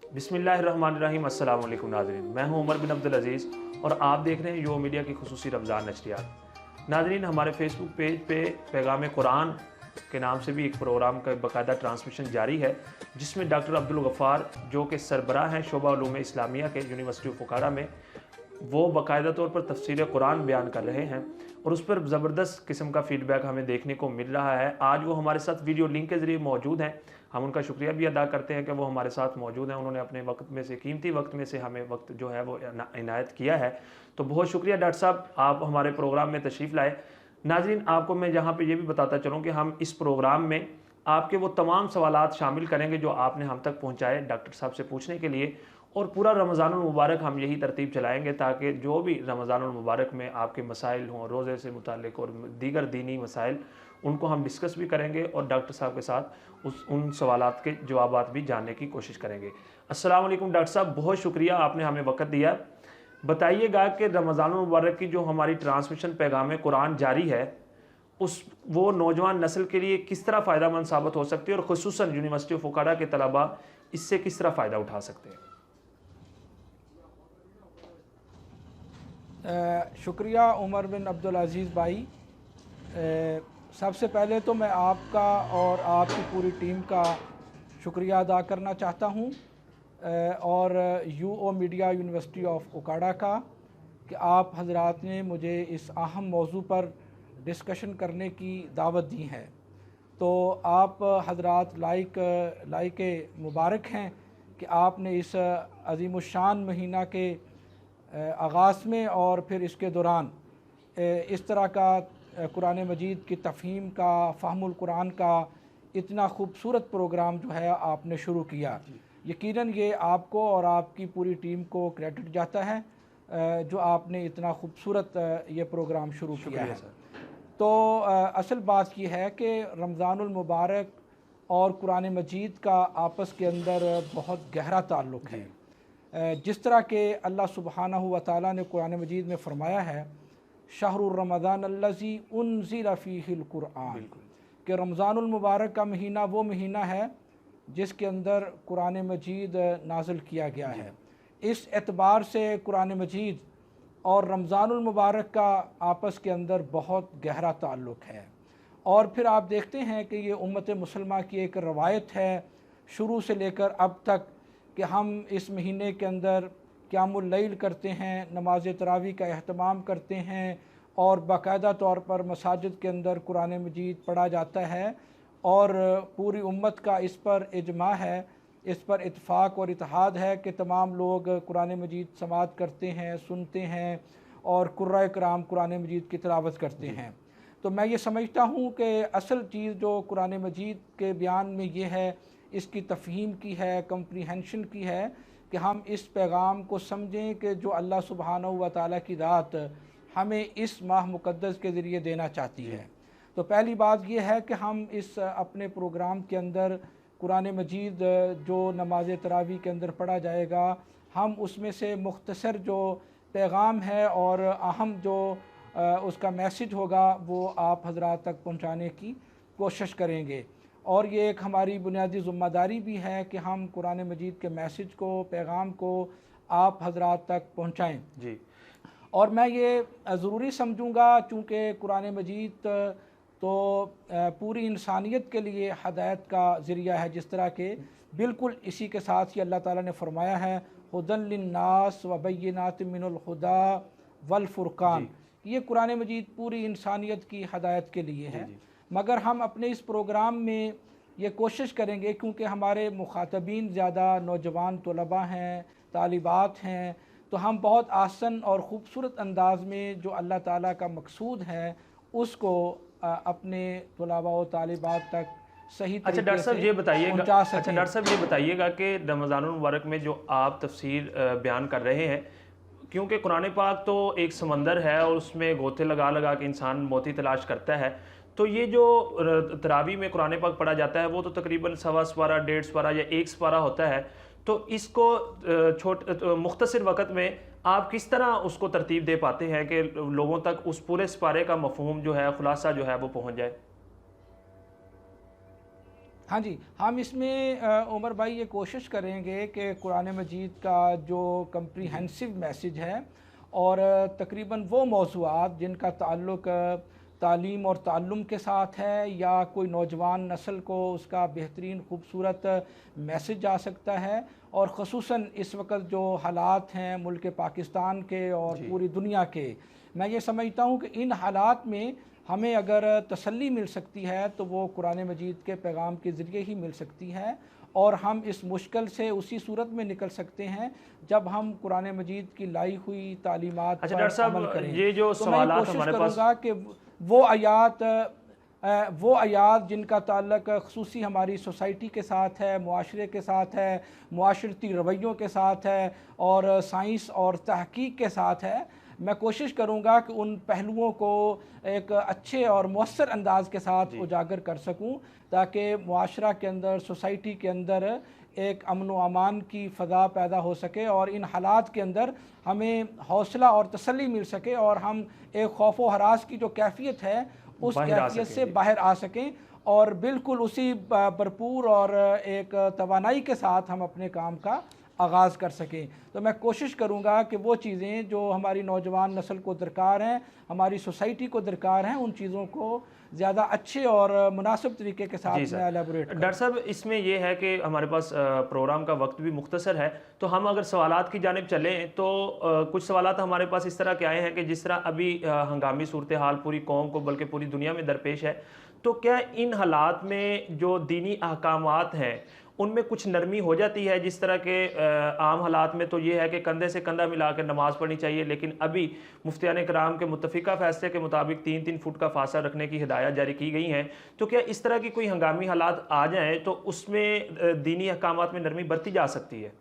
बिस्मिल्लाहिर्रहमानिर्रहीम। अस्सलाम वालेकुम नाज़रीन, मैं हूं उमर बिन अब्दुल अज़ीज़ और आप देख रहे हैं यो मीडिया की खुसूसी रमज़ान नशरियात। नाज़रीन, हमारे फेसबुक पेज पे पैगाम कुरान के नाम से भी एक प्रोग्राम का बाकायदा ट्रांसमिशन जारी है, जिसमें डॉक्टर अब्दुल गफ़ार जो कि सरबराह हैं शोबा उलूम इस्लामिया के यूनिवर्सिटी ऑफ उकाड़ा में, वो बाकायदा तौर पर तफसीर कुरान बयान कर रहे हैं और उस पर ज़बरदस्त किस्म का फ़ीडबैक हमें देखने को मिल रहा है। आज वो हमारे साथ वीडियो लिंक के ज़रिए मौजूद हैं। हम उनका शुक्रिया भी अदा करते हैं कि वो हमारे साथ मौजूद हैं। उन्होंने अपने वक्त में से, कीमती वक्त में से हमें वक्त जो है वो इनायत किया है। तो बहुत शुक्रिया डॉक्टर साहब, आप हमारे प्रोग्राम में तशरीफ़ लाए। नाज़रीन, आपको मैं यहाँ पे ये भी बताता चलूँ कि हम इस प्रोग्राम में आपके वो तमाम सवालात शामिल करेंगे जो आपने हम तक पहुँचाए डॉक्टर साहब से पूछने के लिए, और पूरा रमज़ानुल मुबारक हम यही तरतीब चलाएँगे ताकि जो भी रमज़ानुल मुबारक में आपके मसाइल हों, रोज़े से मुताल्लिक़ और दीगर दीनी मसाइल, उनको हम डिस्कस भी करेंगे और डॉक्टर साहब के साथ उन सवालात के जवाबात भी जानने की कोशिश करेंगे। अस्सलाम वालेकुम डॉक्टर साहब, बहुत शुक्रिया, आपने हमें वक्त दिया। बताइएगा कि रमज़ानुल मुबारक की जो हमारी ट्रांसमिशन पैगाम कुरान जारी है, वो नौजवान नस्ल के लिए किस तरह फ़ायदेमंद साबित हो सकती है और ख़ुसूसन यूनिवर्सिटी ऑफ उकाड़ा के तलबा इससे किस तरह फ़ायदा उठा सकते हैं? शुक्रिया उमर बिन अब्दुल अज़ीज़ भाई। सबसे पहले तो मैं आपका और आपकी पूरी टीम का शुक्रिया अदा करना चाहता हूँ और यूओ मीडिया यूनिवर्सिटी ऑफ उकाड़ा का कि आप हजरात ने मुझे इस अहम मौजू पर डिस्कशन करने की दावत दी है। तो आप हजरात लाइक मुबारक हैं कि आपने इस अज़ीमुश्शान महीना के आगाज़ में और फिर इसके दौरान इस तरह का कुरान मजीद की तफ़हीम का, फ़हमुल कुरान का इतना खूबसूरत प्रोग्राम जो है आपने शुरू किया। यकीनन ये आपको और आपकी पूरी टीम को क्रेडिट जाता है जो आपने इतना खूबसूरत ये प्रोग्राम शुरू किया है। तो असल बात ये है कि रमज़ानुल मुबारक और कुरान मजीद का आपस के अंदर बहुत गहरा ताल्लुक़ है। जिस तरह के अल्लाह सुब्हानहू व तआला ने कुरान मजीद में फ़रमाया है, शहरुर रमज़ान अल्लज़ी उन्ज़िला फ़ीहिल कुरआन, कि रमज़ानुल मुबारक का महीना वो महीना है जिसके अंदर कुरान मजीद नाज़िल किया गया है। इस एतबार से कुरान मजीद और रमज़ानुल मुबारक का आपस के अंदर बहुत गहरा ताल्लुक़ है। और फिर आप देखते हैं कि ये उम्मत मुसलमा की एक रवायत है शुरू से लेकर अब तक कि हम इस महीने के अंदर क़यामुल लैल करते हैं, नमाज तरावी का अहतमाम करते हैं और बाकायदा तौर पर मसाजिद के अंदर कुरान मजीद पढ़ा जाता है और पूरी उम्मत का इस पर इजमा है, इस पर इत्फ़ाक़ और इत्तेहाद है कि तमाम लोग कुरान मजीद समाअत करते हैं, सुनते हैं और कुर्रा कराम कुरान मजीद की तिलावत करते हैं। तो मैं ये समझता हूँ कि असल चीज़ जो कुरान मजीद के बयान में ये है, इसकी तफ़हीम की है, कम्प्रीहेंशन की है कि हम इस पैगाम को समझें कि जो अल्लाह सुब्हानहू व तआला की ज़ात हमें इस माह मुक़द्दस के ज़रिए देना चाहती है। तो पहली बात यह है कि हम इस अपने प्रोग्राम के अंदर कुरान मजीद जो नमाज तरावी के अंदर पढ़ा जाएगा, हम उसमें से मुख्तसर जो पैगाम है और अहम जो उसका मैसेज होगा वो आप हजरात तक पहुँचाने की कोशिश करेंगे। और ये एक हमारी बुनियादी ज़िम्मेदारी भी है कि हम कुरान मजीद के मैसेज को, पैगाम को आप हजरात तक पहुँचाएँ जी। और मैं ये ज़रूरी समझूँगा चूँकि कुरान मजीद तो पूरी इंसानियत के लिए हदायत का ज़रिया है, जिस तरह के बिल्कुल इसी के साथ ही अल्लाह ताला ने फरमाया है हुदन लिन्नास व बय्यिनातिम मिनल हुदा वल फुरक़ान। ये कुरान मजीद पूरी इंसानियत की हदायत के लिए है। मगर हम अपने इस प्रोग्राम में ये कोशिश करेंगे, क्योंकि हमारे मुखातबीन ज़्यादा नौजवान तलबा हैं, तालिबात हैं, तो हम बहुत आसान और ख़ूबसूरत अंदाज़ में जो अल्लाह ताला का मकसूद है उसको अपने तलबा व तालिबात तक सही अच्छा डॉक्टर साहब ये बताइएगा कि रमज़ानुल मुबारक में जो आप तफसीर बयान कर रहे हैं, क्योंकि कुरान पाक तो एक समंदर है और उसमें गोते लगा लगा के इंसान मोती तलाश करता है, तो ये जो तरावी में कुरान पाक पढ़ा जाता है वो तो तकरीबन सवा सपारा, डेढ़ सपारा या एक सपारा होता है, तो इसको मुख्तसर वक़्त में आप किस तरह उसको तरतीब दे पाते हैं कि लोगों तक उस पूरे सपारे का मफ़हूम जो है, खुलासा जो है वो पहुँच जाए? हाँ जी, हम इसमें उमर भाई ये कोशिश करेंगे कि कुरान मजीद का जो कम्प्रीहेंसिव मैसेज है और तकरीबन वो मौज़ूआत जिनका ताल्लुक़ तालीम और ताल्लुम के साथ है या कोई नौजवान नस्ल को उसका बेहतरीन खूबसूरत मैसेज जा सकता है, और ख़ुसूसन इस वक्त जो हालात हैं मुल्क पाकिस्तान के और पूरी दुनिया के, मैं ये समझता हूँ कि इन हालात में हमें अगर तसल्ली मिल सकती है तो वो कुरान मजीद के पैगाम के ज़रिए ही मिल सकती है, और हम इस मुश्किल से उसी सूरत में निकल सकते हैं जब हम कुरान मजीद की लाई हुई तालीमात अच्छा पर डॉक्टर अमल साहब, करें। ये जो तो मैं सवालात कोशिश हमारे पास करूँगा कि वो आयात जिनका ताल्लुक़ ख़ुसूसी हमारी सोसाइटी के साथ है, मुआशरे के साथ है, मुआशरती रवैयों के साथ है और साइंस और तहक़ीक़ के साथ है, मैं कोशिश करूँगा कि उन पहलुओं को एक अच्छे और मौसर अंदाज के साथ उजागर कर सकूँ, ताकि मुआशरा के अंदर, सोसाइटी के अंदर एक अमन व अमान की फ़ज़ा पैदा हो सके और इन हालात के अंदर हमें हौसला और तसल्ली मिल सके और हम एक खौफ व हरास की जो कैफ़ियत है उस कैफ़ियत से बाहर आ सकें और बिल्कुल उसी भरपूर और एक तवानाई के साथ हम अपने काम का आगाज़ कर सकें। तो मैं कोशिश करूँगा कि वो चीज़ें जो हमारी नौजवान नस्ल को दरकार हैं, हमारी सोसाइटी को दरकार हैं, उन चीज़ों को ज़्यादा अच्छे और मुनासिब तरीके के साथ मैं एलेबोरेट करूँ। डॉक्टर साहब, इसमें यह है कि हमारे पास प्रोग्राम का वक्त भी मुख्तसर है, तो हम अगर सवालात की जानिब चलें तो कुछ सवालात हमारे पास इस तरह के आए हैं कि जिस तरह अभी हंगामी सूरत हाल पूरी कौम को बल्कि पूरी दुनिया में दरपेश है, तो क्या इन हालात में जो दीनी अहकामात हैं उनमें कुछ नरमी हो जाती है? जिस तरह के आम हालात में तो ये है कि कंधे से कंधा मिला कर नमाज़ पढ़नी चाहिए, लेकिन अभी मुफ्तियान कराम के मुत्तफ़िका फ़ैसले के मुताबिक 3-3 फुट का फासला रखने की हिदायत जारी की गई हैं। तो क्या इस तरह की कोई हंगामी हालात आ जाएँ तो उसमें दीनी अहकामात में नरमी बरती जा सकती है?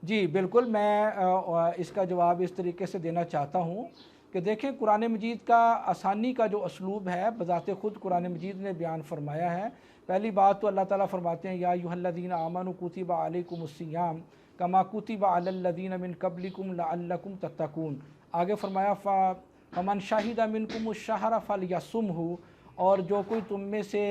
जी बिल्कुल, मैं इसका जवाब इस तरीके से देना चाहता हूँ कि देखें, कुरान मजीद का आसानी का जो असलूब है बज़ाते ख़ुद कुरान मजीद ने बयान फरमाया है। पहली बात तो अल्लाह ताला फरमाते हैं, या अय्युहल्लज़ीना आमनू कुतिबा अलैकुमुस्सियाम कमा कुतिबा अलल्लज़ीना मिन क़ब्लिकुम लअल्लकुम तत्तकून। आगे फरमाया फमन शाहिदा मिनकुमुश-शहरा फलयसुमहु, और जो कोई तुम में से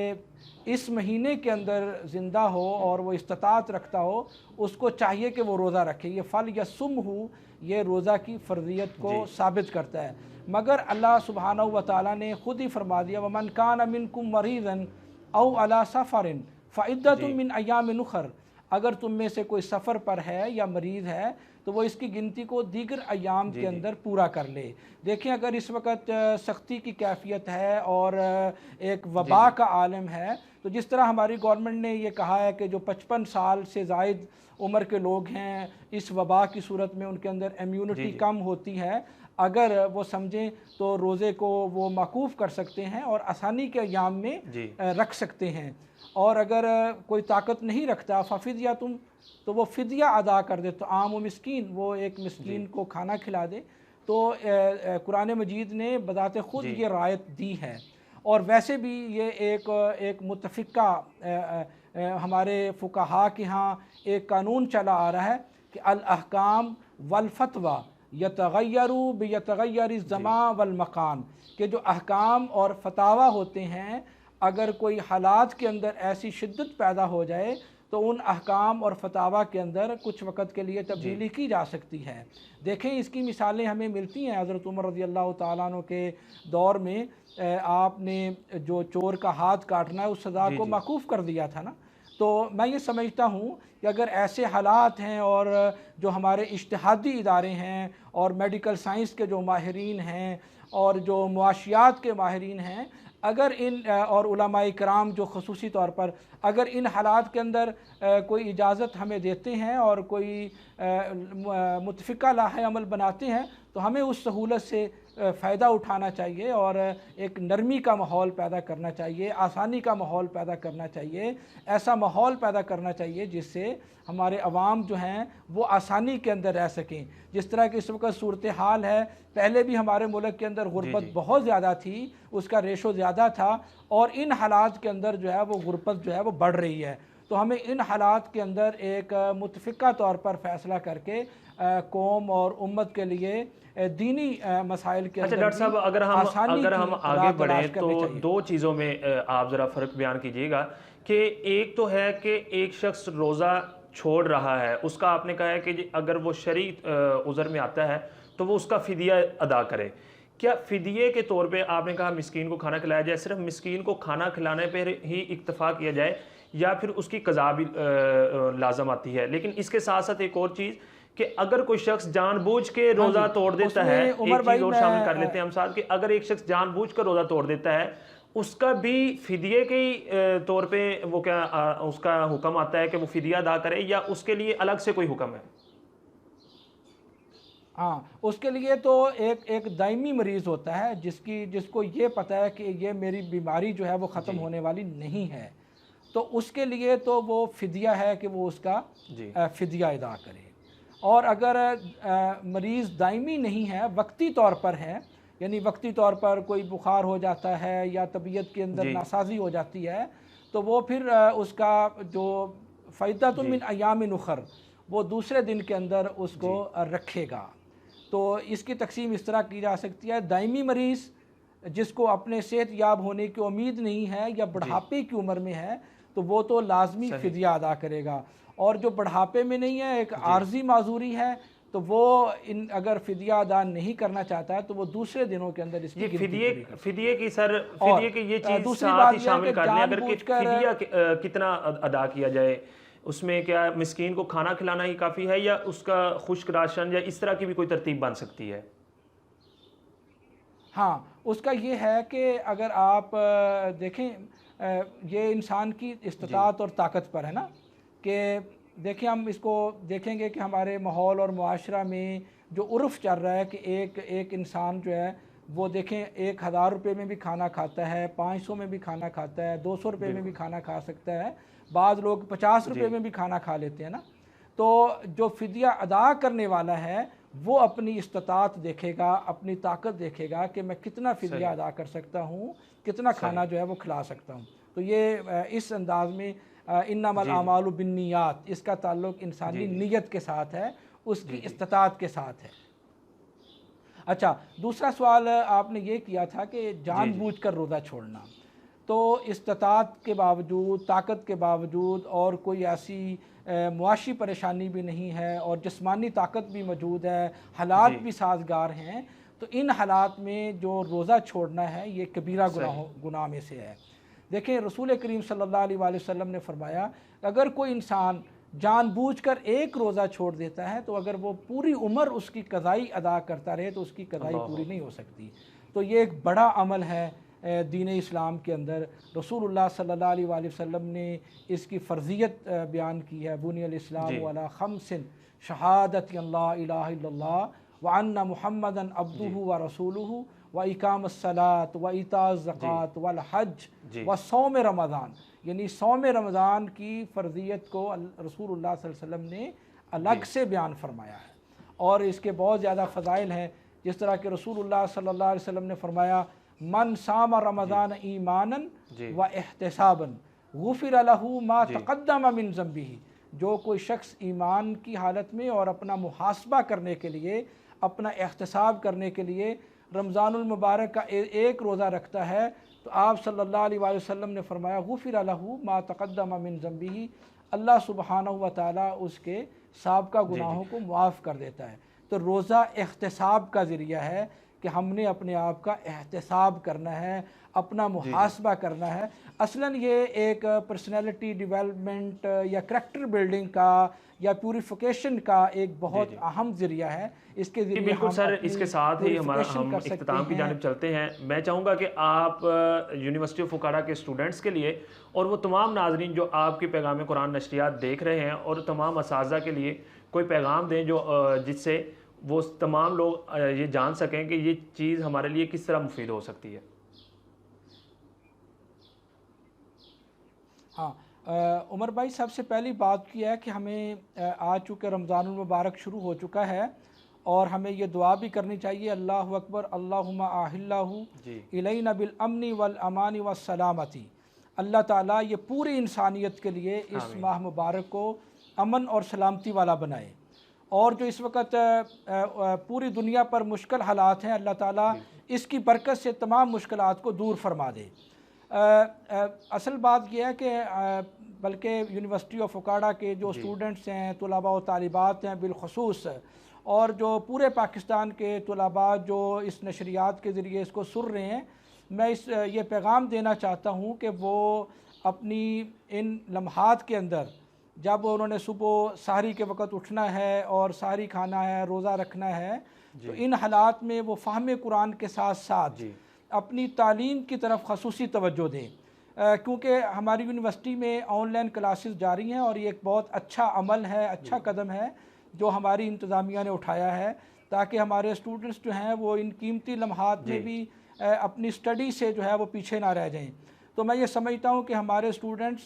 इस महीने के अंदर ज़िंदा हो और वो इस्तात रखता हो उसको चाहिए कि वो रोज़ा रखे। ये फलयसुमहु ये रोज़ा की फ़र्ज़ियत को साबित करता है। मगर अल्लाह सुब्हानहू व तआला ने ख़ुद ही फरमा दिया, वमन कान मिनकुम मरीज़न औ अला सफ़रिन फ़इद्दतुम मिन अय्यामिन उख़र। अगर तुम में से कोई सफ़र पर है या मरीज़ है तो वो इसकी गिनती को दीगर अयाम के अंदर पूरा कर ले। देखें, अगर इस वक्त सख्ती की कैफियत है और एक वबा का आलम है, तो जिस तरह हमारी गवर्नमेंट ने ये कहा है कि जो 55 साल से ज़ायद उम्र के लोग हैं, इस वबा की सूरत में उनके अंदर इम्यूनिटी कम होती है, अगर वो समझें तो रोज़े को वो मौकूफ़ कर सकते हैं और आसानी के अयाम में रख सकते हैं। और अगर कोई ताकत नहीं रखता फ़फ़िदिया तुम, तो वो फ़िदिया अदा कर दे, तो आम व मिस्कीन, वो एक मिस्कीन को खाना खिला दे। तो कुरान मजीद ने बज़ाते ख़ुद ये रायत दी है। और वैसे भी ये एक मुत्तफ़िका हमारे फ़ुक़हा के यहाँ एक कानून चला आ रहा है कि अल अहकाम वल फ़तवा यतग़य्यरु बियतग़य्यरि ज़मान वल मकान, के जो अहकाम और फतावा होते हैं, अगर कोई हालात के अंदर ऐसी शिद्दत पैदा हो जाए तो उन अहकाम और फतावा के अंदर कुछ वक़्त के लिए तब्दीली की जा सकती है। देखें, इसकी मिसालें हमें मिलती हैं। हज़रत उमर रज़ियल्लाहु ताला अन्हु के दौर में आपने जो चोर का हाथ काटना है उस सज़ा को मौकूफ़ कर दिया था ना। तो मैं ये समझता हूँ कि अगर ऐसे हालात हैं और जो हमारे इज्तिहादी इदारे हैं और मेडिकल साइंस के जो माहिरीन हैं और जो मुआशियात के माहिरीन हैं, अगर इन और उलमाए किराम जो ख़ुसूसी तौर पर अगर इन हालात के अंदर कोई इजाज़त हमें देते हैं और कोई मुत्तफ़िका लाहे अमल बनाते हैं, तो हमें उस सहूलत से फ़ायदा उठाना चाहिए और एक नरमी का माहौल पैदा करना चाहिए, आसानी का माहौल पैदा करना चाहिए। ऐसा माहौल पैदा करना चाहिए जिससे हमारे अवाम जो हैं वो आसानी के अंदर रह सकें। जिस तरह की इस वक्त सूरत हाल है, पहले भी हमारे मुल्क के अंदर गुर्बत बहुत ज़्यादा थी, उसका रेशो ज़्यादा था, और इन हालात के अंदर जो है वो गुर्बत जो है वो बढ़ रही है। تو ہمیں ان حالات کے اندر ایک متفقہ طور پر فیصلہ کر کے قوم اور امت کے لیے دینی مسائل کے اچھا اندر ڈاکٹر صاحب، اگر ہم آگے بڑھیں تو دو چیزوں میں آپ ذرا فرق بیان کیجیے گا کہ ایک تو ہے کہ ایک شخص روزہ چھوڑ رہا ہے، اس کا آپ نے کہا ہے کہ اگر وہ شرعی عذر میں آتا ہے تو وہ اس کا فدیہ ادا کرے. کیا فدیے کے طور پہ آپ نے کہا مسکین کو کھانا کھلایا جائے، صرف مسکین کو کھانا کھلانے پہ ہی اکتفا کیا جائے یا پھر اس کی قضا بھی لازم آتی ہے؟ لیکن اس کے ساتھ ساتھ ایک اور چیز کہ اگر کوئی شخص جان بوجھ کے روزہ توڑ دیتا ہے، ایک چیز اور شامل کر لیتے ہیں ہم ساتھ کہ اگر ایک شخص جان بوجھ کر روزہ توڑ دیتا ہے اس کا بھی فدیے کے طور پہ وہ کیا اس کا حکم آتا ہے کہ وہ فدیہ ادا کرے یا اس کے لیے الگ سے کوئی حکم ہے؟ ہاں، اس کے لیے تو ایک دائمی مریض ہوتا ہے جس کو یہ پتہ ہے کہ یہ میری بیماری جو ہے وہ ختم ہونے والی نہیں ہے، تو اس کے لیے تو وہ فدیہ ہے کہ وہ اس کا فدیہ ادا کرے. اور اگر مریض دائمی نہیں ہے، وقتی طور پر ہے، یعنی وقتی طور پر کوئی بخار ہو جاتا ہے یا طبیعت کے اندر ناسازی ہو جاتی ہے، تو وہ پھر اس کا جو فائدۃ من ایام اخر وہ دوسرے دن کے اندر اس کو رکھے گا. تو اس کی تقسیم اس طرح کی جا سکتی ہے: دائمی مریض جس کو اپنے صحت یاب ہونے کی امید نہیں ہے یا بڑھاپے کی عمر میں ہے تو وہ تو لازمی فدیہ ادا کرے گا، اور جو بڑھاپے میں نہیں ہے، ایک عارضی معذوری ہے، تو وہ اگر فدیہ ادا نہیں کرنا چاہتا ہے تو وہ دوسرے دنوں کے اندر اس کی فدیے کی فدیے کی یہ چیز ساتھ ہی شامل کر لیں. اگر کہ فدیہ کتنا ادا کیا جائے، اس میں کیا مسکین کو کھانا کھلانا ہی کافی ہے یا اس کا خشک راشن یا اس طرح کی بھی کوئی ترتیب بن سکتی ہے؟ ہاں، اس کا یہ ہے کہ اگر آپ دیکھیں یہ انسان کی استطاعت اور طاقت پر ہے نا، کہ دیکھیں ہم اس کو دیکھیں گے کہ ہمارے ماحول اور معاشرہ میں جو عرف چل رہا ہے کہ ایک انسان جو ہے وہ دیکھیں 1000 روپے میں بھی کھانا کھاتا ہے، 500 میں بھی کھانا کھاتا ہے، 200 روپے میں بھی کھانا کھا سکتا ہے، بعض لوگ 50 روپے میں بھی کھانا کھا لیتے ہیں نا. تو جو فدیہ ادا کرنے والا ہے وہ اپنی استطاعت دیکھے گا، اپنی طاقت دیکھے گا کہ میں کتنا فدیہ ادا کر سکتا ہوں، کتنا کھانا جو ہے وہ کھلا سکتا ہوں. تو یہ اس انداز میں انما الاعمال بالنیات، اس کا تعلق انسانی نیت کے ساتھ ہے، اس کی استطاعت کے ساتھ ہے. اچھا، دوسرا سوال آپ نے یہ کیا تھا کہ جان بوجھ کر روزہ چھوڑنا. تو استطاعت کے باوجود، طاقت کے باوجود اور کوئی ایسی معاشی پریشانی بھی نہیں ہے اور جسمانی طاقت بھی موجود ہے، حالات بھی سازگار ہیں، تو ان حالات میں جو روزہ چھوڑنا ہے یہ کبیرہ گناہ میں سے ہے. دیکھیں رسول کریم صلی اللہ علیہ وآلہ وسلم نے فرمایا اگر کوئی انسان جان بوجھ کر ایک روزہ چھوڑ دیتا ہے تو اگر وہ پوری عمر اس کی قضائی ادا کرتا رہے تو اس کی قضائی پوری نہیں ہو سکتی. تو یہ ایک بڑا عمل ہے دین اسلام کے اندر. رسول اللہ صلی اللہ علیہ وآلہ وسلم نے اس کی فرضیت بیان کی ہے: بنی الاسلام علی خمس شہادت اللہ الہ الا اللہ وان محمدا عبدہ ورسولہ واقام الصلاۃ وایتاء الزکوٰۃ والحج وصوم رمضان. یعنی صوم رمضان کی فرضیت کو رسول اللہ صلی اللہ علیہ وسلم نے الگ سے بیان فرمایا ہے، اور اس کے بہت زیادہ فضائل ہیں. جس طرح کہ رسول اللہ صلی اللہ علیہ وسلم نے فرمایا: من صام رمضان ایمانا و احتسابا غفر لہ ما تقدم من ذنبہ. جو کوئی شخص ایمان کی حالت میں اور اپنا محاسبہ کرنے کے لیے، اپنا احتساب کرنے کے لیے رمضان المبارک کا ایک روزہ رکھتا ہے تو آپ صلی اللہ علیہ وآلہ وسلم نے فرمایا غفر لہ ما تقدم من ذنبہ، اللہ سبحانہ و تعالیٰ اس کے سابقہ گناہوں کو معاف کر دیتا ہے. تو روزہ احتساب کا ذریعہ ہے کہ ہم نے اپنے آپ کا احتساب کرنا ہے، اپنا محاسبہ کرنا ہے. اصلاً یہ ایک پرسنالٹی ڈیولپمنٹ یا کریکٹر بلڈنگ کا یا پیوریفیکیشن کا ایک بہت اہم ذریعہ ہے. اس کے ذریعے بالکل سر، اس کے ساتھ ہی ہم اختتام کی جانب چلتے ہیں. میں چاہوں گا کہ آپ یونیورسٹی آف اوکاڑا کے اسٹوڈنٹس کے لیے اور وہ تمام ناظرین جو آپ کی پیغام قرآن نشریات دیکھ رہے ہیں اور تمام اساتذہ کے لیے کوئی پیغام دیں جو جس سے وہ تمام لوگ یہ جان سکیں کہ یہ چیز ہمارے لیے کس طرح مفید ہو سکتی ہے. ہاں عمر بھائی، سب سے پہلی بات یہ ہے کہ ہمیں آج چونکہ رمضان المبارک شروع ہو چکا ہے اور ہمیں یہ دعا بھی کرنی چاہیے: اللہ اکبر اللہم اہلہ الینا بالامن والامان والسلامتی. اللہ تعالیٰ یہ پوری انسانیت کے لیے اس ماہ مبارک کو امن اور سلامتی والا بنائے، اور جو اس وقت پوری دنیا پر مشکل حالات ہیں، اللہ تعالیٰ اس کی برکت سے تمام مشکلات کو دور فرما دے۔ اصل بات یہ ہے کہ بلکہ یونیورسٹی آف اوکاڑا کے جو اسٹوڈنٹس ہیں، طلباء و طالبات ہیں بالخصوص، اور جو پورے پاکستان کے طلباء جو اس نشریات کے ذریعے اس کو سن رہے ہیں، میں یہ پیغام دینا چاہتا ہوں کہ وہ اپنی ان لمحات کے اندر، جب انہوں نے صبح سحری کے وقت اٹھنا ہے اور سحری کھانا ہے، روزہ رکھنا ہے، تو ان حالات میں وہ فہم قرآن کے ساتھ ساتھ اپنی تعلیم کی طرف خصوصی توجہ دیں، کیونکہ ہماری یونیورسٹی میں آن لائن کلاسز جاری ہیں، اور یہ ایک بہت اچھا عمل ہے، اچھا قدم ہے جو ہماری انتظامیہ نے اٹھایا ہے، تاکہ ہمارے اسٹوڈنٹس جو ہیں وہ ان قیمتی لمحات میں بھی اپنی سٹڈی سے جو ہے وہ پیچھے نہ رہ جائیں۔ تو میں یہ سمجھتا ہوں کہ ہمارے اسٹوڈنٹس،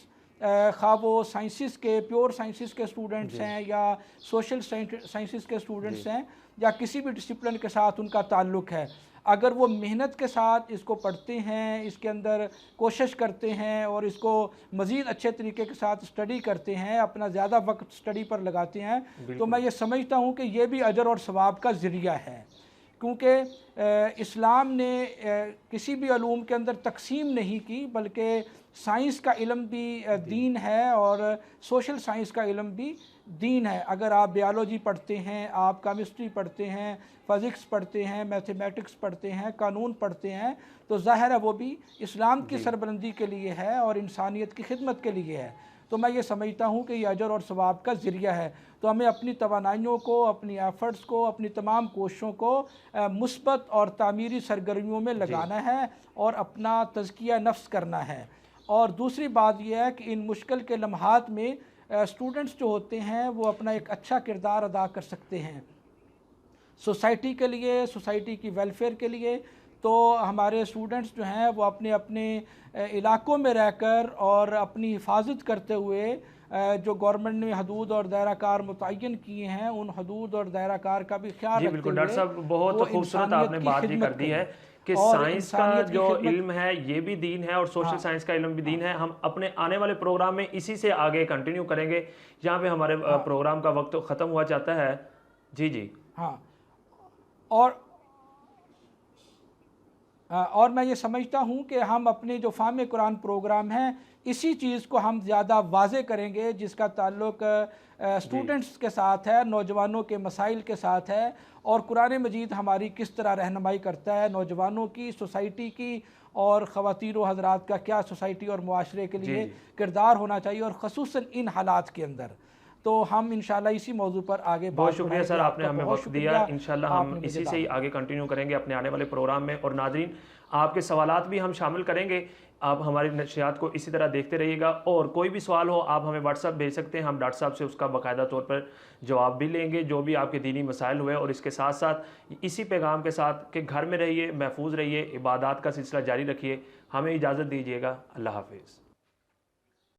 خواہ وہ سائنسز کے پیور سائنسز کے اسٹوڈنٹس ہیں یا سوشل سائنسز کے اسٹوڈنٹس ہیں، یا کسی بھی ڈسپلن کے ساتھ ان کا تعلق ہے، اگر وہ محنت کے ساتھ اس کو پڑھتے ہیں، اس کے اندر کوشش کرتے ہیں اور اس کو مزید اچھے طریقے کے ساتھ سٹڈی کرتے ہیں، اپنا زیادہ وقت سٹڈی پر لگاتے ہیں، تو میں یہ سمجھتا ہوں کہ یہ بھی اجر اور ثواب کا ذریعہ ہے، کیونکہ اسلام نے کسی بھی علوم کے اندر تقسیم نہیں کی، بلکہ سائنس کا علم بھی دین ہے اور سوشل سائنس کا علم بھی دین ہے۔ اگر آپ بیالوجی پڑھتے ہیں، آپ کیمسٹری پڑھتے ہیں، فزکس پڑھتے ہیں، میتھمیٹکس پڑھتے ہیں، قانون پڑھتے ہیں، تو ظاہر ہے وہ بھی اسلام کی سربلندی کے لیے ہے اور انسانیت کی خدمت کے لیے ہے۔ تو میں یہ سمجھتا ہوں کہ یہ اجر اور ثواب کا ذریعہ ہے، تو ہمیں اپنی توانائیوں کو، اپنی ایفرٹس کو، اپنی تمام کوششوں کو مثبت اور تعمیری سرگرمیوں میں لگانا ہے اور اپنا تزکیہ نفس کرنا ہے۔ اور دوسری بات یہ ہے کہ ان مشکل کے لمحات میں اسٹوڈنٹس جو ہوتے ہیں وہ اپنا ایک اچھا کردار ادا کر سکتے ہیں سوسائٹی کے لیے، سوسائٹی کی ویلفیئر کے لیے۔ تو ہمارے اسٹوڈنٹس جو ہیں وہ اپنے اپنے علاقوں میں رہ کر اور اپنی حفاظت کرتے ہوئے جو گورنمنٹ نے حدود اور دائرہ کار متعین کیے ہیں، ان حدود اور دائرہ کار کا بھی خیال رکھتے ہوئے بالکل ڈاکٹر صاحب، بہت خوبصورت آپ نے بات یہ کر دی ہے کہ سائنس کا جو علم ہے یہ بھی دین ہے اور سوشل سائنس کا علم بھی دین ہے۔ ہم اپنے آنے والے پروگرام میں اسی سے آگے کنٹینیو کریں گے، جہاں پہ ہمارے پروگرام کا وقت ختم ہوا چاہتا ہے۔ جی ہاں، اور میں یہ سمجھتا ہوں کہ ہم اپنے جو فہم قرآن پروگرام ہیں اسی چیز کو ہم زیادہ واضح کریں گے، جس کا تعلق اسٹوڈنٹس کے ساتھ ہے، نوجوانوں کے مسائل کے ساتھ ہے، اور قرآن مجید ہماری کس طرح رہنمائی کرتا ہے نوجوانوں کی، سوسائٹی کی، اور خواتین و حضرات کا کیا سوسائٹی اور معاشرے کے لیے کردار ہونا چاہیے، اور خصوصاً ان حالات کے اندر۔ تو ہم انشاءاللہ اسی موضوع پر آگے بہت شکریہ سر، آپ نے ہمیں وقت دیا۔ انشاءاللہ ہم اسی سے ہی آگے کنٹینیو کریں گے اپنے آنے والے پروگرام میں۔ اور ناظرین، آپ کے سوالات بھی ہم شامل کریں گے، آپ ہماری نشریات کو اسی طرح دیکھتے رہیے گا، اور کوئی بھی سوال ہو آپ ہمیں واٹس ایپ بھیج سکتے ہیں، ہم ڈاکٹر صاحب سے اس کا باقاعدہ طور پر جواب بھی لیں گے، جو بھی آپ کے دینی مسائل ہوئے۔ اور اس کے ساتھ ساتھ اسی پیغام کے ساتھ کہ گھر میں رہیے، محفوظ رہیے، عبادات کا سلسلہ جاری رکھیے۔ ہمیں اجازت دیجیے گا، اللہ حافظ۔